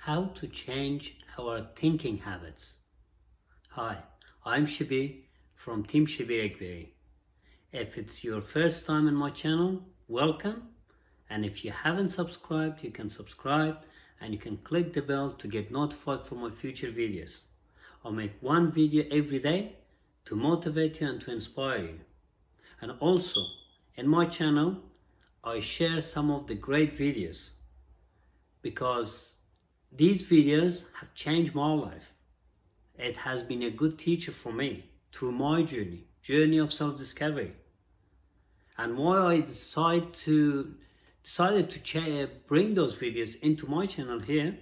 how to change our thinking habits. Hi, I'm Shabir from Team Shabir Akbari. If it's your first time in my channel, welcome. And if you haven't subscribed, you can subscribe and you can click the bell to get notified for my future videos. I'll make one video every day to motivate you and to inspire you. And also, in my channel, I share some of the great videos because these videos have changed my life. It has been a good teacher for me through my journey of self-discovery. And why I decided to bring those videos into my channel here,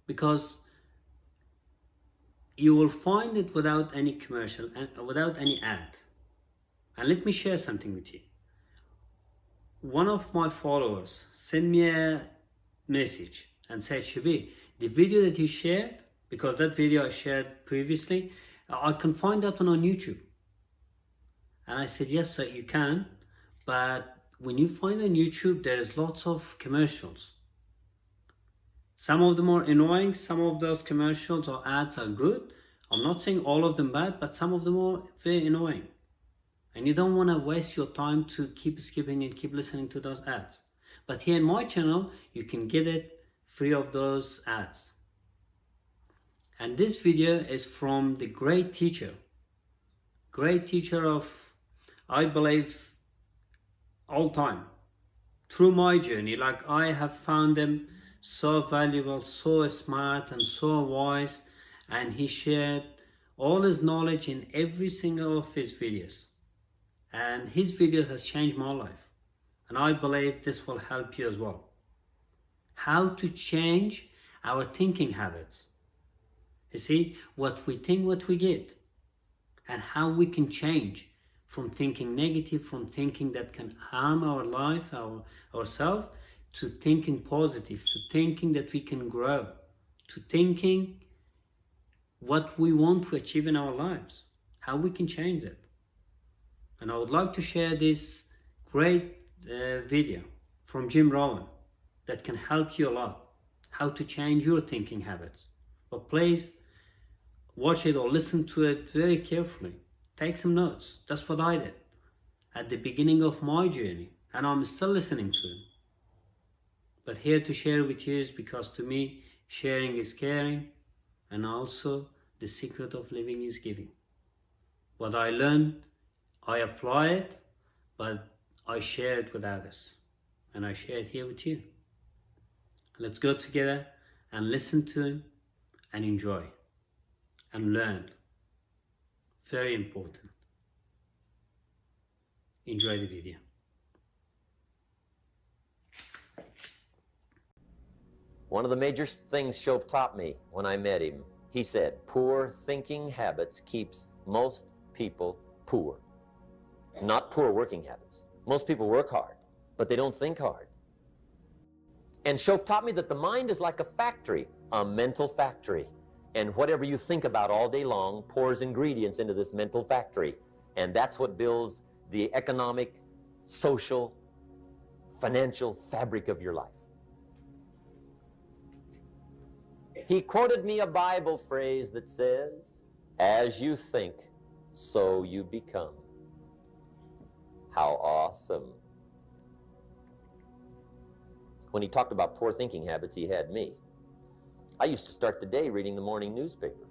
because you will find it without any commercial and without any ad. And let me share something with you. One of my followers sent me a message and said, Shabir, the video that you shared, because that video I shared previously, I can find that one on YouTube. And I said, yes sir, you can, but when you find on YouTube, there's lots of commercials. Some of them are annoying, some of those commercials or ads are good. I'm not saying all of them bad, but some of them are very annoying. And you don't want to waste your time to keep skipping and keep listening to those ads. But here in my channel, you can get it free of those ads. And this video is from the great teacher of, I believe, all time. Through my journey, like I have found him so valuable, so smart and so wise, and he shared all his knowledge in every single of his videos. And his videos has changed my life. And I believe this will help you as well. How to change our thinking habits. You see, what we think, what we get. And how we can change from thinking negative, from thinking that can harm our life, ourselves, to thinking positive, to thinking that we can grow, to thinking what we want to achieve in our lives, how we can change it. And I would like to share this great video from Jim Rohn that can help you a lot, how to change your thinking habits. But please watch it or listen to it very carefully. Take some notes. That's what I did at the beginning of my journey, and I'm still listening to it. But here to share with you is because to me, sharing is caring, and also the secret of living is giving. What I learned, I apply it, but I share it with others. And I share it here with you. Let's go together and listen to him and enjoy and learn. Very important. Enjoy the video. One of the major things Shove taught me when I met him, he said, poor thinking habits keeps most people poor. Not poor working habits. Most people work hard, but they don't think hard. And Shove taught me that the mind is like a factory, a mental factory. And whatever you think about all day long pours ingredients into this mental factory. And that's what builds the economic, social, financial fabric of your life. He quoted me a Bible phrase that says, as you think, so you become. How awesome. When he talked about poor thinking habits, he had me. I used to start the day reading the morning newspaper.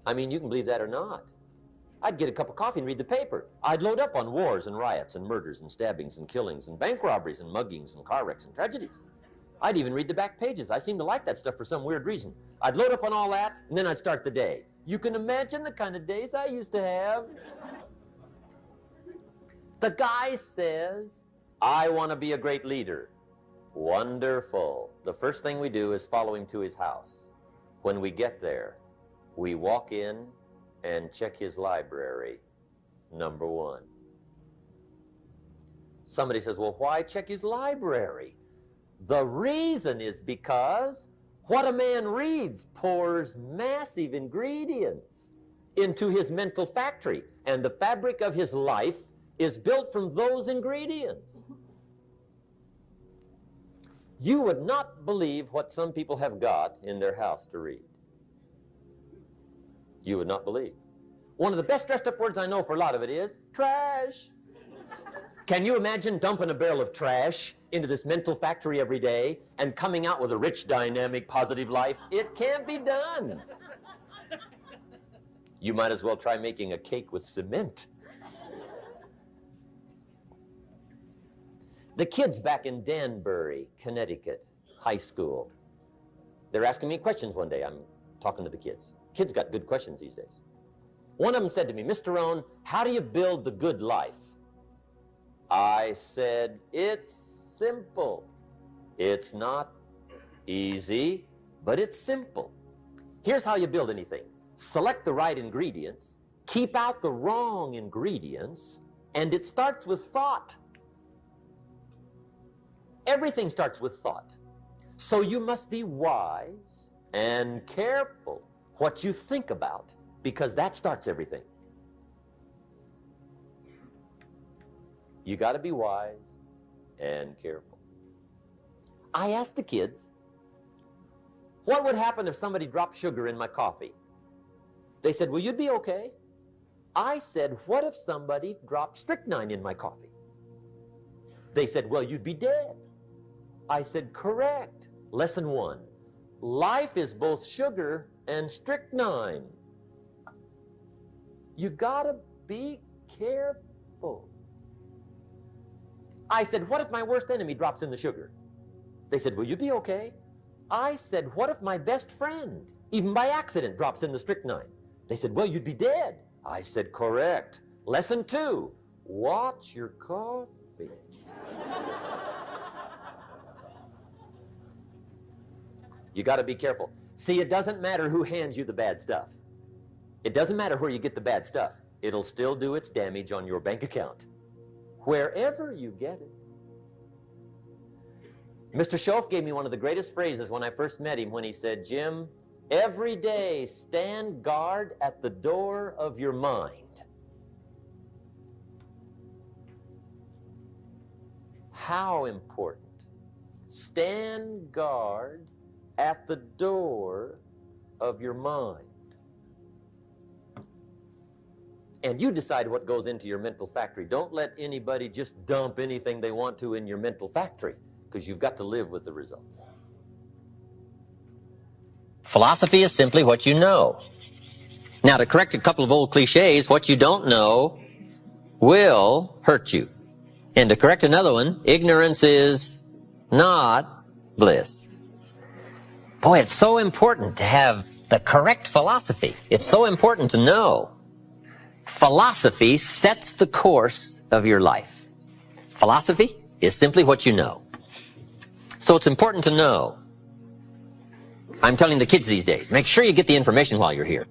I mean, you can believe that or not. I'd get a cup of coffee and read the paper. I'd load up on wars and riots and murders and stabbings and killings and bank robberies and muggings and car wrecks and tragedies. I'd even read the back pages. I seem to like that stuff for some weird reason. I'd load up on all that, and then I'd start the day. You can imagine the kind of days I used to have. The guy says, I want to be a great leader. Wonderful. The first thing we do is follow him to his house. When we get there, we walk in and check his library, number one. Somebody says, well, why check his library? The reason is because what a man reads pours massive ingredients into his mental factory, and the fabric of his life is built from those ingredients. You would not believe what some people have got in their house to read. You would not believe. One of the best dressed up words I know for a lot of it is trash. Can you imagine dumping a barrel of trash into this mental factory every day and coming out with a rich, dynamic, positive life? It can't be done. You might as well try making a cake with cement. The kids back in Danbury, Connecticut, high school, they're asking me questions one day. I'm talking to the kids. Kids got good questions these days. One of them said to me, Mr. Rohn, how do you build the good life? I said, it's simple. It's not easy, but it's simple. Here's how you build anything. Select the right ingredients, keep out the wrong ingredients, and it starts with thought. Everything starts with thought. So you must be wise and careful what you think about, because that starts everything. You got to be wise and careful. I asked the kids, what would happen if somebody dropped sugar in my coffee? They said, well, you'd be okay. I said, what if somebody dropped strychnine in my coffee? They said, well, you'd be dead. I said, correct. Lesson 1. Life is both sugar and strychnine. You gotta be careful. I said, what if my worst enemy drops in the sugar? They said, will you be okay? I said, what if my best friend, even by accident, drops in the strychnine? They said, well, you'd be dead. I said, correct. Lesson 2, watch your coffee. You got to be careful. See, it doesn't matter who hands you the bad stuff. It doesn't matter where you get the bad stuff. It'll still do its damage on your bank account, wherever you get it. Mr. Schoaf gave me one of the greatest phrases when I first met him when he said, Jim, every day stand guard at the door of your mind. How important. Stand guard at the door of your mind. And you decide what goes into your mental factory. Don't let anybody just dump anything they want to in your mental factory, because you've got to live with the results. Philosophy is simply what you know. Now, to correct a couple of old cliches, what you don't know will hurt you. And to correct another one, ignorance is not bliss. Boy, it's so important to have the correct philosophy. It's so important to know. Philosophy sets the course of your life. Philosophy is simply what you know. So it's important to know. I'm telling the kids these days, make sure you get the information while you're here.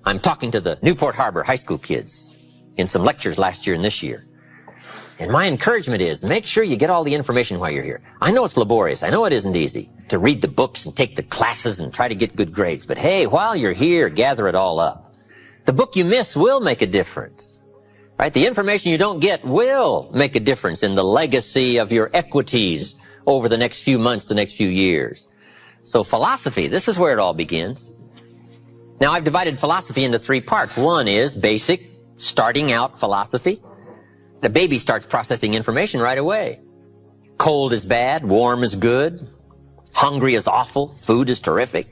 I'm talking to the Newport Harbor high school kids in some lectures last year and this year. And my encouragement is, make sure you get all the information while you're here. I know it's laborious. I know it isn't easy to read the books and take the classes and try to get good grades. But hey, while you're here, gather it all up. The book you miss will make a difference. Right? The information you don't get will make a difference in the legacy of your equities over the next few months, the next few years. So philosophy, this is where it all begins. Now, I've divided philosophy into 3 parts. One is basic, starting out philosophy. The baby starts processing information right away. Cold is bad, warm is good, hungry is awful, food is terrific.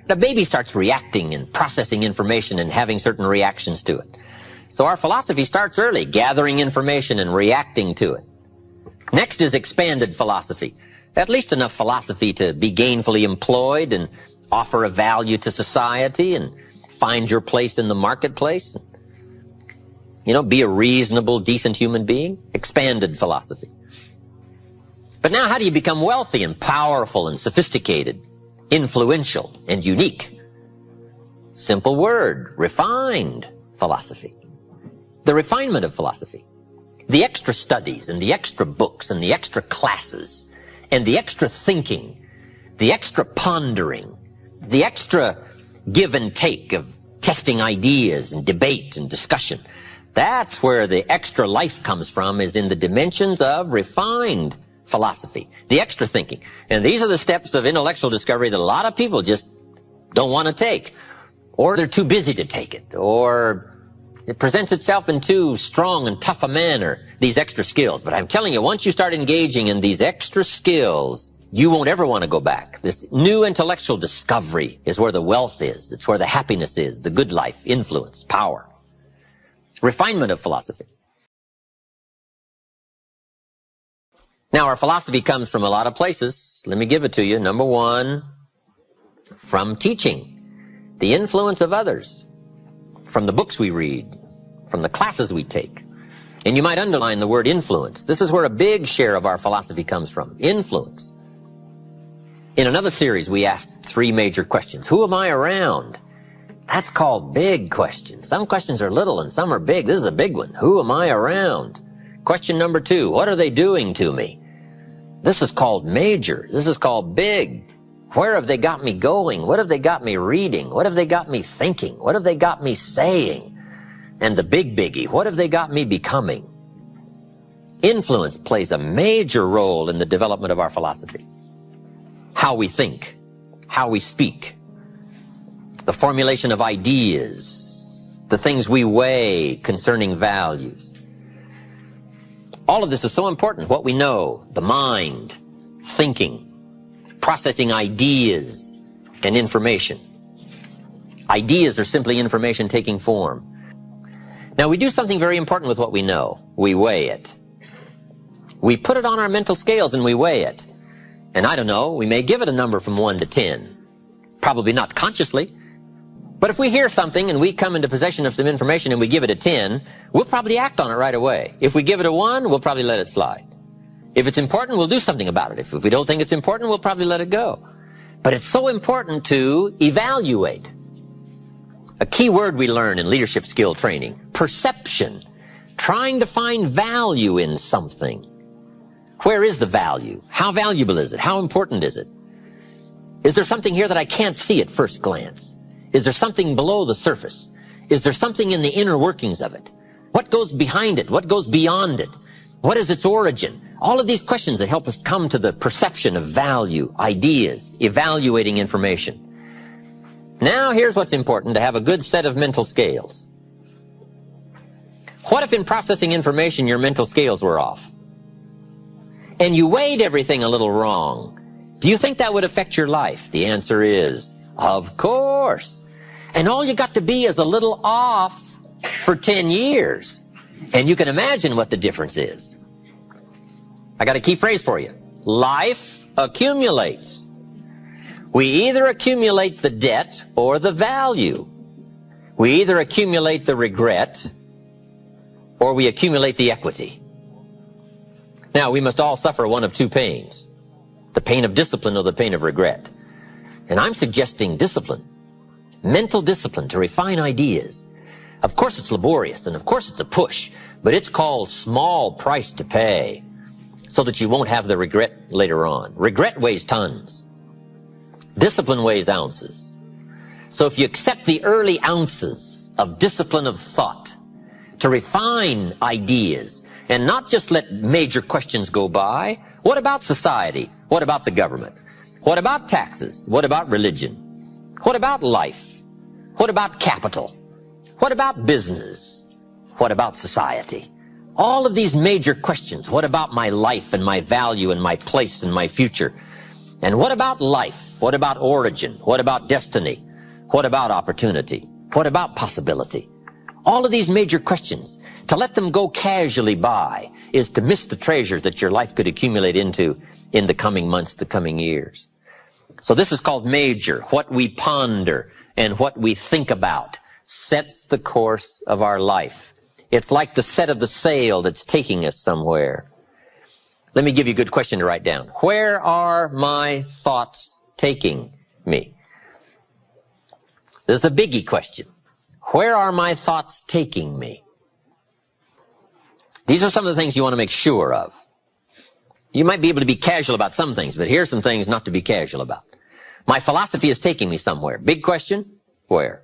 The baby starts reacting and processing information and having certain reactions to it. So our philosophy starts early, gathering information and reacting to it. Next is expanded philosophy. At least enough philosophy to be gainfully employed and offer a value to society and find your place in the marketplace. You know, be a reasonable, decent human being. Expanded philosophy. But now how do you become wealthy and powerful and sophisticated, influential and unique? Simple word, refined philosophy. The refinement of philosophy. The extra studies and the extra books and the extra classes and the extra thinking, the extra pondering, the extra give and take of testing ideas and debate and discussion. That's where the extra life comes from, is in the dimensions of refined philosophy, the extra thinking. And these are the steps of intellectual discovery that a lot of people just don't want to take, or they're too busy to take it, or it presents itself in too strong and tough a manner, these extra skills. But I'm telling you, once you start engaging in these extra skills, you won't ever want to go back. This new intellectual discovery is where the wealth is. It's where the happiness is, the good life, influence, power, refinement of philosophy. Now, our philosophy comes from a lot of places. Let me give it to you. Number one, from teaching, the influence of others, from the books we read, from the classes we take. And you might underline the word influence. This is where a big share of our philosophy comes from, influence. In another series, we asked 3 major questions. Who am I around? That's called big questions. Some questions are little and some are big. This is a big one. Who am I around? Question number 2, what are they doing to me? This is called major. This is called big. Where have they got me going? What have they got me reading? What have they got me thinking? What have they got me saying? And the big biggie, what have they got me becoming? Influence plays a major role in the development of our philosophy. How we think, how we speak, the formulation of ideas, the things we weigh concerning values. All of this is so important. What we know, the mind, thinking, processing ideas and information. Ideas are simply information taking form. Now, we do something very important with what we know. We weigh it. We put it on our mental scales and we weigh it. And I don't know, we may give it a number from 1 to 10. Probably not consciously. But if we hear something and we come into possession of some information and we give it a 10, we'll probably act on it right away. If we give it a 1, we'll probably let it slide. If it's important, we'll do something about it. If we don't think it's important, we'll probably let it go. But it's so important to evaluate. A key word we learn in leadership skill training, perception. Trying to find value in something. Where is the value? How valuable is it? How important is it? Is there something here that I can't see at first glance? Is there something below the surface? Is there something in the inner workings of it? What goes behind it? What goes beyond it? What is its origin? All of these questions that help us come to the perception of value, ideas, evaluating information. Now here's what's important, to have a good set of mental scales. What if in processing information your mental scales were off? And you weighed everything a little wrong? Do you think that would affect your life? The answer is, of course. And all you got to be is a little off for 10 years. And you can imagine what the difference is. I got a key phrase for you. Life accumulates. We either accumulate the debt or the value. We either accumulate the regret or we accumulate the equity. Now, we must all suffer one of 2 pains. The pain of discipline or the pain of regret. And I'm suggesting discipline. Mental discipline to refine ideas. Of course it's laborious and of course it's a push, but it's called small price to pay so that you won't have the regret later on. Regret weighs tons. Discipline weighs ounces. So if you accept the early ounces of discipline of thought to refine ideas and not just let major questions go by, what about society? What about the government? What about taxes? What about religion? What about life? What about capital? What about business? What about society? All of these major questions. What about my life and my value and my place and my future? And what about life? What about origin? What about destiny? What about opportunity? What about possibility? All of these major questions, to let them go casually by is to miss the treasures that your life could accumulate into in the coming months, the coming years. So this is called major. What we ponder and what we think about sets the course of our life. It's like the set of the sail that's taking us somewhere. Let me give you a good question to write down. Where are my thoughts taking me? This is a biggie question. Where are my thoughts taking me? These are some of the things you want to make sure of. You might be able to be casual about some things, but here's some things not to be casual about. My philosophy is taking me somewhere. Big question, where?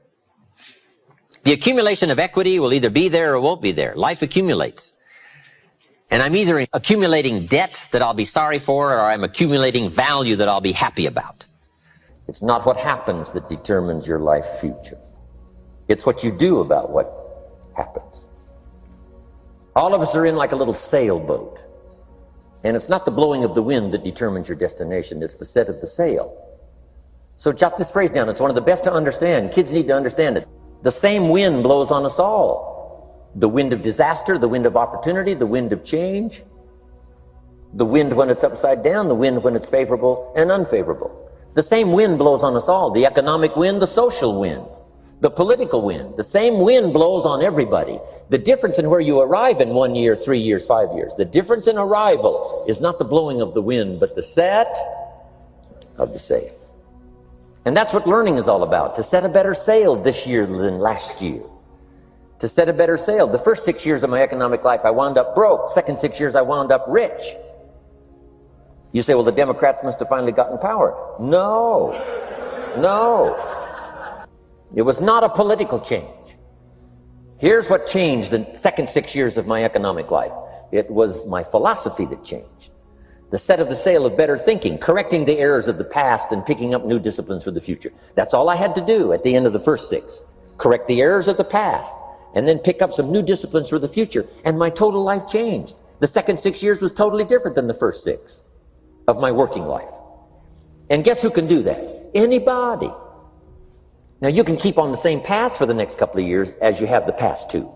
The accumulation of equity will either be there or won't be there. Life accumulates. And I'm either accumulating debt that I'll be sorry for, or I'm accumulating value that I'll be happy about. It's not what happens that determines your life future. It's what you do about what happens. All of us are in like a little sailboat. And it's not the blowing of the wind that determines your destination, it's the set of the sail. So jot this phrase down. It's one of the best to understand. Kids need to understand it. The same wind blows on us all. The wind of disaster, the wind of opportunity, the wind of change. The wind when it's upside down, the wind when it's favorable and unfavorable. The same wind blows on us all. The economic wind, the social wind, the political wind. The same wind blows on everybody. The difference in where you arrive in 1 year, 3 years, 5 years, the difference in arrival is not the blowing of the wind, but the set of the sail. And that's what learning is all about, to set a better sail this year than last year. To set a better sail. The first 6 years of my economic life, I wound up broke. Second 6 years, I wound up rich. You say, well, the Democrats must have finally gotten power. No. It was not a political change. Here's what changed the second 6 years of my economic life. It was my philosophy that changed. The set of the sail of better thinking, correcting the errors of the past and picking up new disciplines for the future. That's all I had to do at the end of the first 6. Correct the errors of the past and then pick up some new disciplines for the future. And my total life changed. The second 6 years was totally different than the first 6 of my working life. And guess who can do that? Anybody. Now you can keep on the same path for the next couple of years as you have the past 2.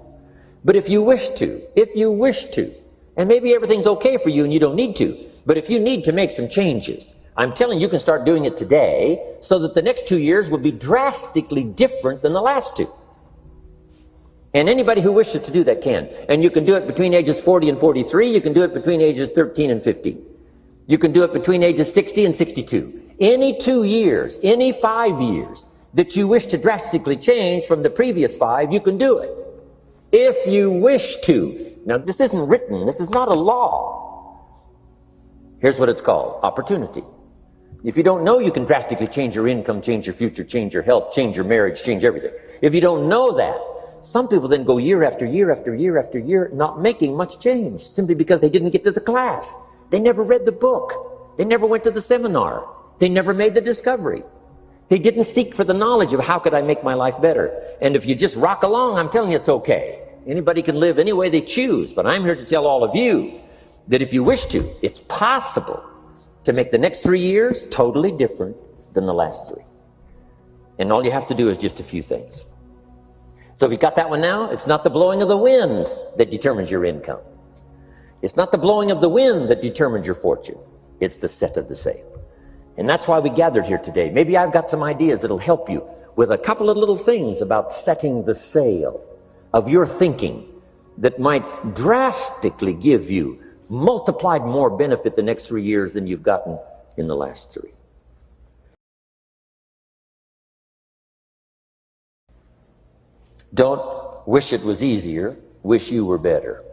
But if you wish to, and maybe everything's okay for you and you don't need to, but if you need to make some changes, I'm telling you, you can start doing it today so that the next 2 years will be drastically different than the last 2. And anybody who wishes to do that can. And you can do it between ages 40 and 43. You can do it between ages 13 and 15. You can do it between ages 60 and 62. Any 2 years, any 5 years that you wish to drastically change from the previous 5, you can do it. If you wish to. Now, this isn't written. This is not a law. Here's what it's called. Opportunity. If you don't know you can drastically change your income, change your future, change your health, change your marriage, change everything. If you don't know that, some people then go year after year after year after year not making much change simply because they didn't get to the class. They never read the book. They never went to the seminar. They never made the discovery. They didn't seek for the knowledge of how could I make my life better. And if you just rock along, I'm telling you it's okay. Anybody can live any way they choose. But I'm here to tell all of you that if you wish to, it's possible to make the next 3 years totally different than the last 3. And all you have to do is just a few things. So if you got that one now, it's not the blowing of the wind that determines your income. It's not the blowing of the wind that determines your fortune. It's the set of the sail. And that's why we gathered here today. Maybe I've got some ideas that'll help you with a couple of little things about setting the sail of your thinking that might drastically give you multiplied more benefit the next 3 years than you've gotten in the last 3. Don't wish it was easier, wish you were better.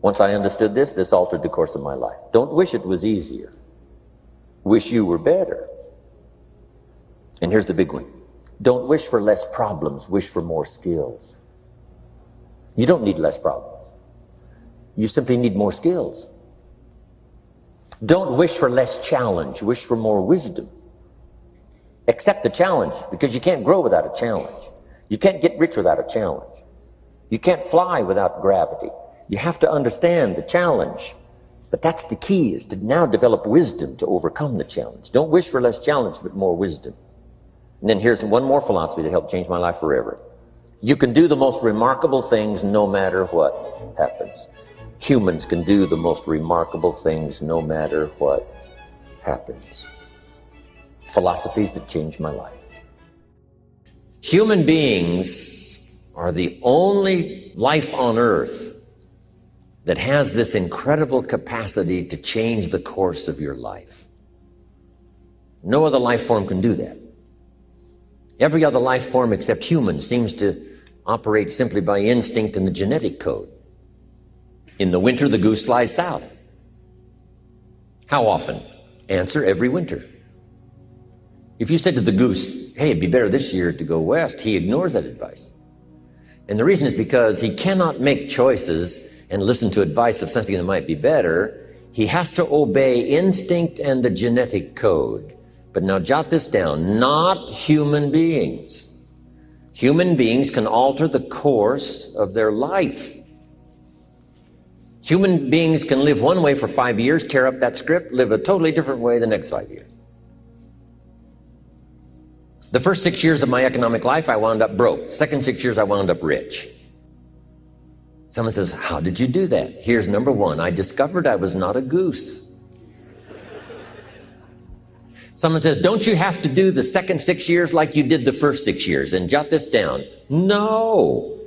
Once I understood this, this altered the course of my life. Don't wish it was easier, wish you were better. And here's the big one. Don't wish for less problems, wish for more skills. You don't need less problems. You simply need more skills. Don't wish for less challenge, wish for more wisdom. Accept the challenge, because you can't grow without a challenge. You can't get rich without a challenge. You can't fly without gravity. You have to understand the challenge. But that's the key, is to now develop wisdom to overcome the challenge. Don't wish for less challenge, but more wisdom. And then here's one more philosophy that helped change my life forever. You can do the most remarkable things no matter what happens. Humans can do the most remarkable things no matter what happens. Philosophies that changed my life. Human beings are the only life on earth that has this incredible capacity to change the course of your life. No other life form can do that. Every other life form except humans seems to operate simply by instinct and the genetic code. In the winter, the goose flies south. How often? Answer, every winter. If you said to the goose, hey, it'd be better this year to go west, he ignores that advice. And the reason is because he cannot make choices and listen to advice of something that might be better, he has to obey instinct and the genetic code. But now jot this down, not human beings. Human beings can alter the course of their life. Human beings can live one way for 5 years, tear up that script, live a totally different way the next 5 years. The first 6 years of my economic life, I wound up broke. Second 6 years, I wound up rich. Someone says, how did you do that? Here's number one. I discovered I was not a goose. Someone says, don't you have to do the second 6 years like you did the first 6 years? And jot this down. No.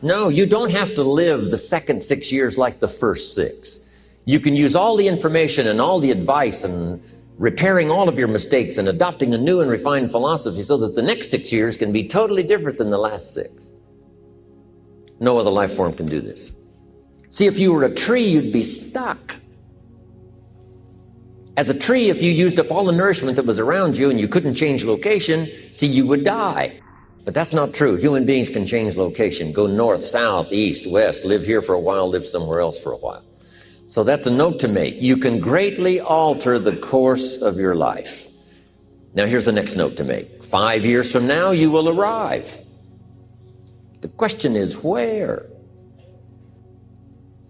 No, you don't have to live the second 6 years like the first 6. You can use all the information and all the advice and repairing all of your mistakes and adopting a new and refined philosophy so that the next 6 years can be totally different than the last 6. No other life form can do this. See, if you were a tree, you'd be stuck. As a tree, if you used up all the nourishment that was around you and you couldn't change location, see, you would die. But that's not true. Human beings can change location, go north, south, east, west, live here for a while, live somewhere else for a while. So that's a note to make. You can greatly alter the course of your life. Now here's the next note to make. 5 years from now, you will arrive. The question is where?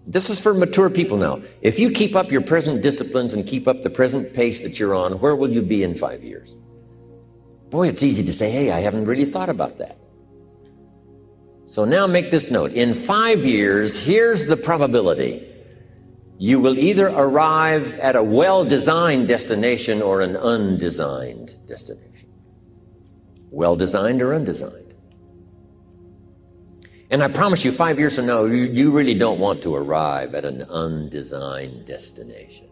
This is for mature people now. If you keep up your present disciplines and keep up the present pace that you're on, where will you be in 5 years? Boy, it's easy to say, hey, I haven't really thought about that. So now make this note. In 5 years, here's the probability. You will either arrive at a well-designed destination or an undesigned destination. Well-designed or undesigned. And I promise you, 5 years from now, you really don't want to arrive at an undesigned destination.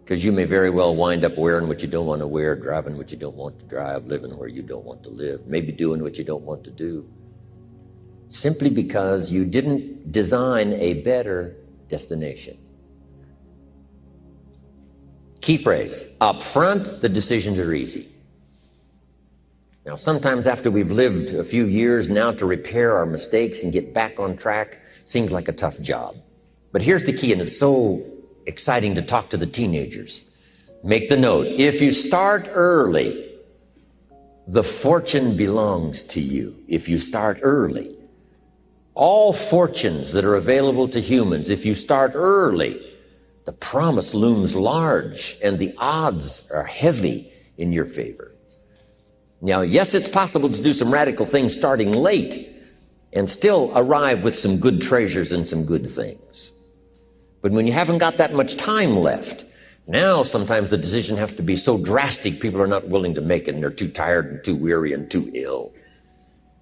Because you may very well wind up wearing what you don't want to wear, driving what you don't want to drive, living where you don't want to live, maybe doing what you don't want to do. Simply because you didn't design a better destination. Key phrase, up front, the decisions are easy. Now, sometimes after we've lived a few years, now to repair our mistakes and get back on track seems like a tough job. But here's the key, and it's so exciting to talk to the teenagers. Make the note. If you start early, the fortune belongs to you. If you start early. All fortunes that are available to humans, if you start early, the promise looms large and the odds are heavy in your favor. Now, yes, it's possible to do some radical things starting late and still arrive with some good treasures and some good things. But when you haven't got that much time left, now sometimes the decision has to be so drastic people are not willing to make it and they're too tired and too weary and too ill.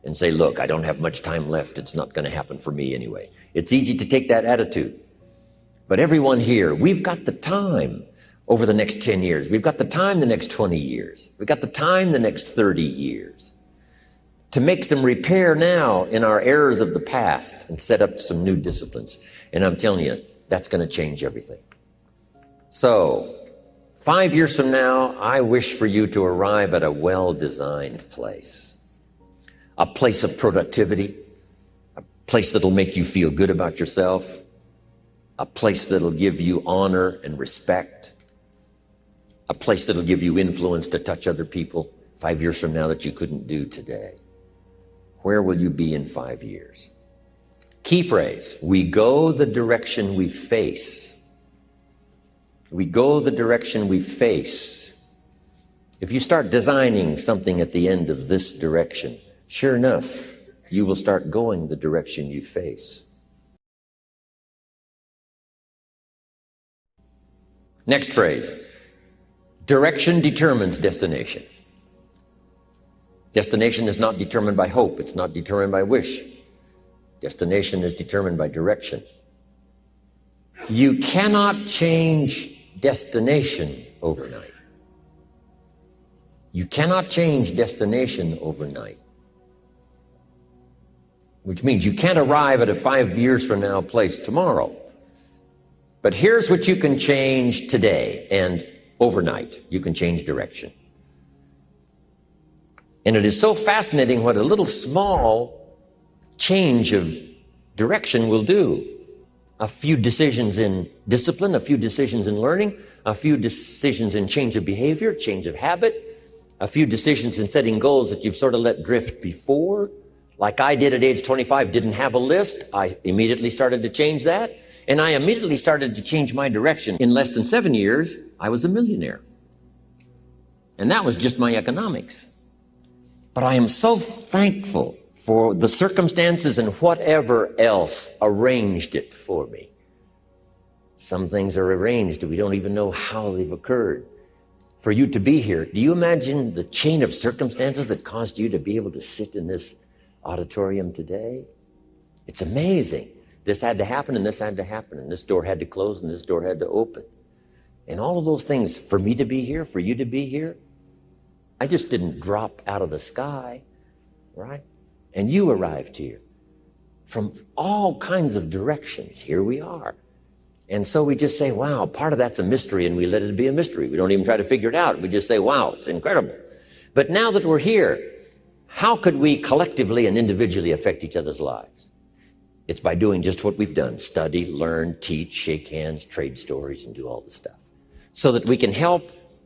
And say, look, I don't have much time left. It's not going to happen for me anyway. It's easy to take that attitude. But everyone here, we've got the time over the next 10 years. We've got the time the next 20 years. We've got the time the next 30 years to make some repair now in our errors of the past and set up some new disciplines. And I'm telling you, that's going to change everything. So, 5 years from now, I wish for you to arrive at a well-designed place. A place of productivity, a place that'll make you feel good about yourself, a place that'll give you honor and respect, a place that'll give you influence to touch other people 5 years from now that you couldn't do today. Where will you be in 5 years? Key phrase, we go the direction we face. We go the direction we face. If you start designing something at the end of this direction, sure enough, you will start going the direction you face. Next phrase. Direction determines destination. Destination is not determined by hope. It's not determined by wish. Destination is determined by direction. You cannot change destination overnight. You cannot change destination overnight. Which means you can't arrive at a 5 years from now place tomorrow. But here's what you can change today and overnight. You can change direction. And it is so fascinating what a little small change of Direction will do. A few decisions in discipline, a few decisions in learning, a few decisions in change of behavior, change of habit, a few decisions in setting goals that you've sort of let drift before. Like I did at age 25, didn't have a list. I immediately started to change that. And I immediately started to change my direction. In less than 7 years, I was a millionaire. And that was just my economics. But I am so thankful for the circumstances and whatever else arranged it for me. Some things are arranged, we don't even know how they've occurred. For you to be here, do you imagine the chain of circumstances that caused you to be able to sit in this auditorium today? It's amazing. This had to happen, and this had to happen, and this door had to close, and this door had to open. And all of those things, for me to be here, for you to be here, I just didn't drop out of the sky, right? And you arrived here from all kinds of directions. Here we are. And so we just say, wow, part of that's a mystery, and we let it be a mystery. We don't even try to figure it out. We just say, wow, it's incredible. But now that we're here, how could we collectively and individually affect each other's lives? It's by doing just what we've done. Study, learn, teach, shake hands, trade stories, and do all the stuff. So that we can help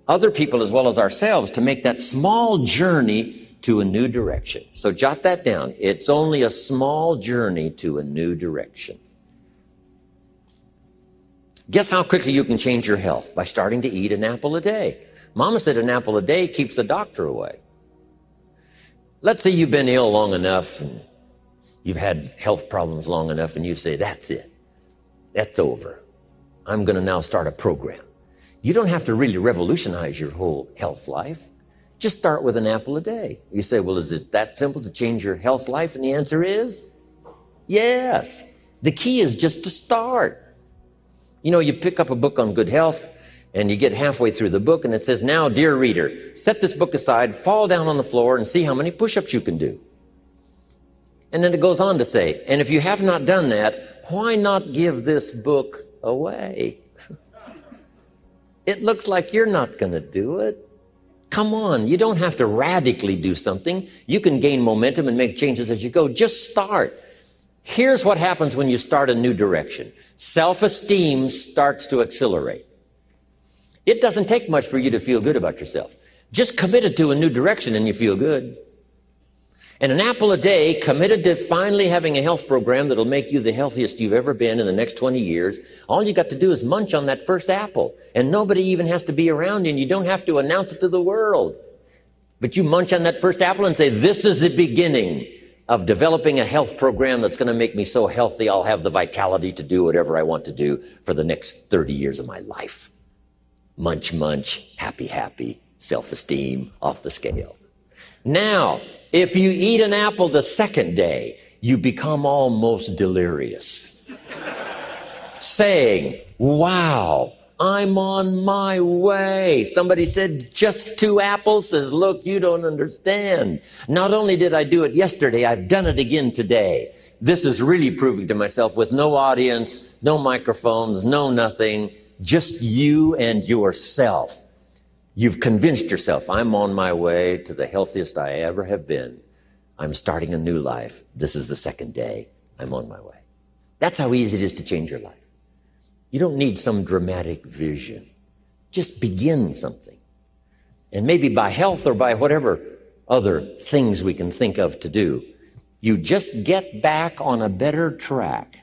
other people as well as ourselves to make that small journey to a new direction. So jot that down. It's only a small journey to a new direction. Guess how quickly you can change your health? By starting to eat an apple a day. Mama said an apple a day keeps the doctor away. Let's say you've been ill long enough and you've had health problems long enough and you say, that's it. That's over. I'm going to now start a program. You don't have to really revolutionize your whole health life. Just start with an apple a day. You say, well, is it that simple to change your health life? And the answer is yes. The key is just to start. You know, you pick up a book on good health, and you get halfway through the book, and it says, now, dear reader, set this book aside, fall down on the floor, and see how many push-ups you can do. And then it goes on to say, and if you have not done that, why not give this book away? It looks like you're not going to do it. Come on, you don't have to radically do something. You can gain momentum and make changes as you go. Just start. Here's what happens when you start a new direction. Self-esteem starts to accelerate. It doesn't take much for you to feel good about yourself. Just committed to a new direction and you feel good. And an apple a day, committed to finally having a health program that'll make you the healthiest you've ever been in the next 20 years, all you got to do is munch on that first apple. And nobody even has to be around you, and you don't have to announce it to the world. But you munch on that first apple and say, this is the beginning of developing a health program that's going to make me so healthy I'll have the vitality to do whatever I want to do for the next 30 years of my life. Munch, munch, happy, happy, self-esteem, off the scale. Now, if you eat an apple the second day, you become almost delirious. Saying, wow, I'm on my way. Somebody said, just 2 apples? Says, look, you don't understand. Not only did I do it yesterday, I've done it again today. This is really proving to myself with no audience, no microphones, no nothing, just you and yourself. You've convinced yourself, I'm on my way to the healthiest I ever have been. I'm starting a new life. This is the second day. I'm on my way. That's how easy it is to change your life. You don't need some dramatic vision. Just begin something. And maybe by health or by whatever other things we can think of to do, you just get back on a better track.